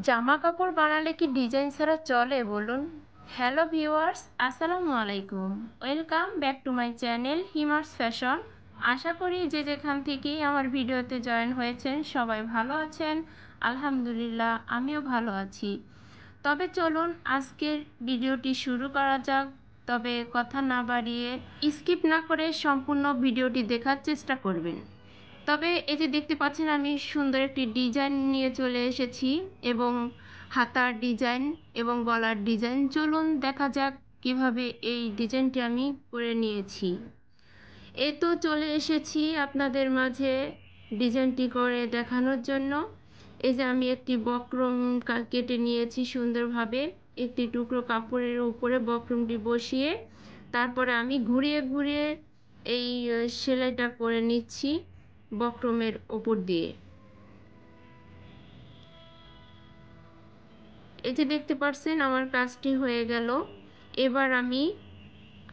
জামা কাপড় বানালে কি ডিজাইন ছাড়া চলে বলুন? হ্যালো ভিউয়ার্স, আসসালামু আলাইকুম। Welcome back to my channel Himars fashion. আশা করি যে যেখান থেকেই আমার ভিডিওতে জয়েন হয়েছেন সবাই ভালো আছেন। আলহামদুলিল্লাহ, আমিও ভালো আছি। তবে চলুন আজকের ভিডিওটি শুরু করা যাক। তবে কথা না বাড়িয়ে স্কিপ না করে সম্পূর্ণ ভিডিওটি দেখার চেষ্টা করবেন। তবে এই যে দেখতে পাচ্ছেন আমি সুন্দর একটি ডিজাইন নিয়ে চলে এসেছি, এবং হাতার ডিজাইন এবং গলার ডিজাইন। চলুন দেখা যাক কিভাবে এই ডিজাইনটি আমি করে নিয়েছি। এই তো চলে এসেছি আপনাদের মাঝে ডিজাইনটি করে দেখানোর জন্য। এই যে আমি একটি বক্রম কেটে নিয়েছি সুন্দরভাবে, একটি টুকরো কাপড়ের উপরে বক্রমটি বসিয়ে তারপরে আমি ঘুরিয়ে ঘুরিয়ে এই সেলাইটা করে নিচ্ছি বক্রমের ওপর দিয়ে। এই যে দেখতে পাচ্ছেন আমার কাজটি হয়ে গেল। এবার আমি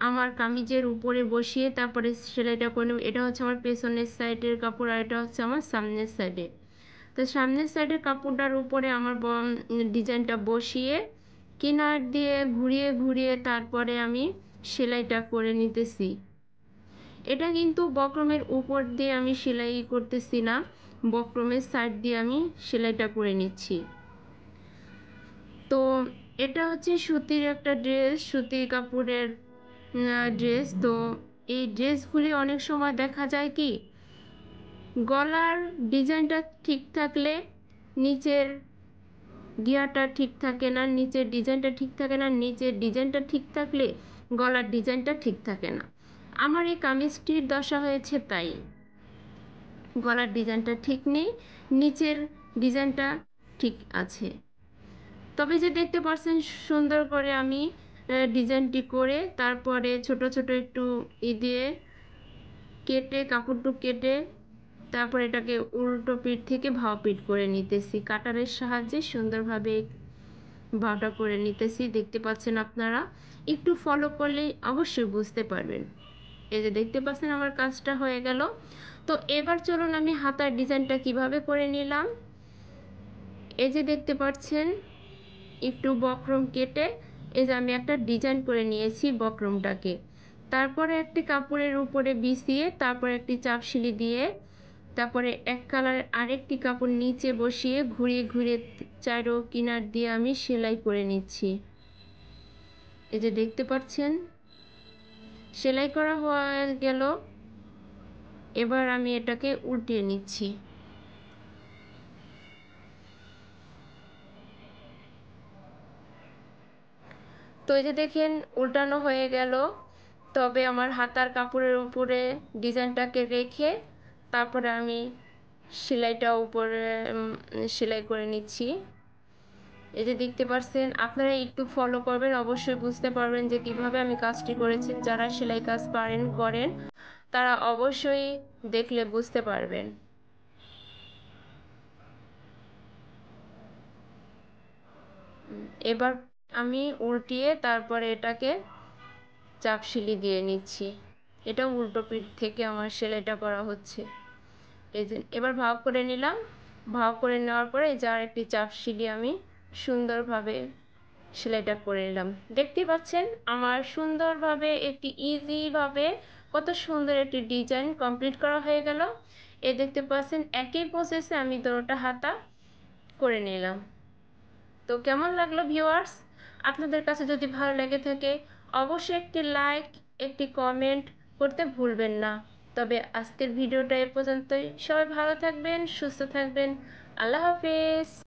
আমার কামিজের উপরে বসিয়ে তারপরে সেলাইটা করে নেব। এটা হচ্ছে আমার পেছনের সাইডের কাপড়, আর এটা হচ্ছে আমার সামনের সাইডে। তো সামনের সাইডের কাপড়টার উপরে আমার ডিজাইনটা বসিয়ে কিনার দিয়ে ঘুরিয়ে ঘুরিয়ে তারপরে আমি সেলাইটা করে নিতেছি। এটা কিন্তু বক্রমের উপর দিয়ে আমি সেলাই করতেছি না, বক্রমের সাইড দিয়ে আমি সেলাইটা করে নিচ্ছি। তো এটা হচ্ছে সুতির একটা ড্রেস, সুতির কাপড়ের ড্রেস। তো এই ড্রেসগুলি অনেক সময় দেখা যায় কি গলার ডিজাইনটা ঠিক থাকলে নিচের গিয়ারটা ঠিক থাকে না, নিচের ডিজাইনটা ঠিক থাকে না, নিচের ডিজাইনটা ঠিক থাকলে গলার ডিজাইনটা ঠিক থাকে না। আমার এই কামিজটির দশা হয়েছে তাই, গলার ডিজাইনটা ঠিক নেই, নিচের ডিজাইনটা ঠিক আছে। তবে যে দেখতে পাচ্ছেন সুন্দর করে আমি ডিজাইনটি করে তারপরে ছোট ছোট একটু দিয়ে কেটে কাপড়টু কেটে তারপর এটাকে উল্টো পিঠ থেকে ভাও পিঠ করে নিতেছি কাটারের সাহায্যে। সুন্দরভাবে ভাওটা করে নিতেছি, দেখতে পাচ্ছেন আপনারা। একটু ফলো করলেই অবশ্যই বুঝতে পারবেন। এই যে দেখতে পাচ্ছেন আমার কাজটা হয়ে গেল। তো এবার চলুন আমি হাতার ডিজাইনটা কিভাবে করে নিলাম। এই যে দেখতে পাচ্ছেন একটু বক্রম কেটে এই যে আমি একটা ডিজাইন করে নিয়েছি বক্রমটাকে। তারপরে একটি কাপড়ের উপরে বিছিয়ে তারপরে একটি চাপ সিলি দিয়ে তারপরে এক কালারের আরেকটি কাপড় নিচে বসিয়ে ঘুরিয়ে ঘুরিয়ে চারো কিনার দিয়ে আমি সেলাই করে নিচ্ছি। এই যে দেখতে পাচ্ছেন সেলাই করা হয়ে গেল। এবার আমি এটাকে উল্টিয়ে নিচ্ছি। তো এই যে দেখেন উল্টানো হয়ে গেল। তবে আমার হাতার কাপড়ের উপরে ডিজাইনটাকে রেখে তারপরে আমি সেলাইটা উপরে সেলাই করে নিচ্ছি। এই যে দেখতে পাচ্ছেন, আপনারা একটু ফলো করবেন, অবশ্যই বুঝতে পারবেন যে কিভাবে আমি কাজটি করেছি। যারা সেলাই কাজ করেন তারা অবশ্যই দেখলে বুঝতে পারবেন। এবার আমি উল্টিয়ে তারপরে এটাকে চাপ সিলি দিয়ে নিচ্ছি। এটা উল্টো পিঠ থেকে আমার সেলাইটা করা হচ্ছে। এই যে এবার ভাগ করে নিলাম। ভাগ করে নেওয়ার পরে এই যে আরেকটি চাপ সিলি আমি সুন্দরভাবে সেলাইটা করে নিলাম। দেখতে পাচ্ছেন আমার সুন্দরভাবে একটি ইজিভাবে কত সুন্দর একটি ডিজাইন কমপ্লিট করা হয়ে গেল। এই দেখতে পাচ্ছেন একই প্রসেসে আমি দুটোটা হাতা করে নিলাম। তো কেমন লাগলো ভিউয়ার্স? আপনাদের কাছে যদি ভালো লেগে থাকে অবশ্যই একটি লাইক, একটি কমেন্ট করতে ভুলবেন না। তবে আজকের ভিডিওটা এ পর্যন্তই। সবাই ভালো থাকবেন, সুস্থ থাকবেন। আল্লাহ হাফেজ।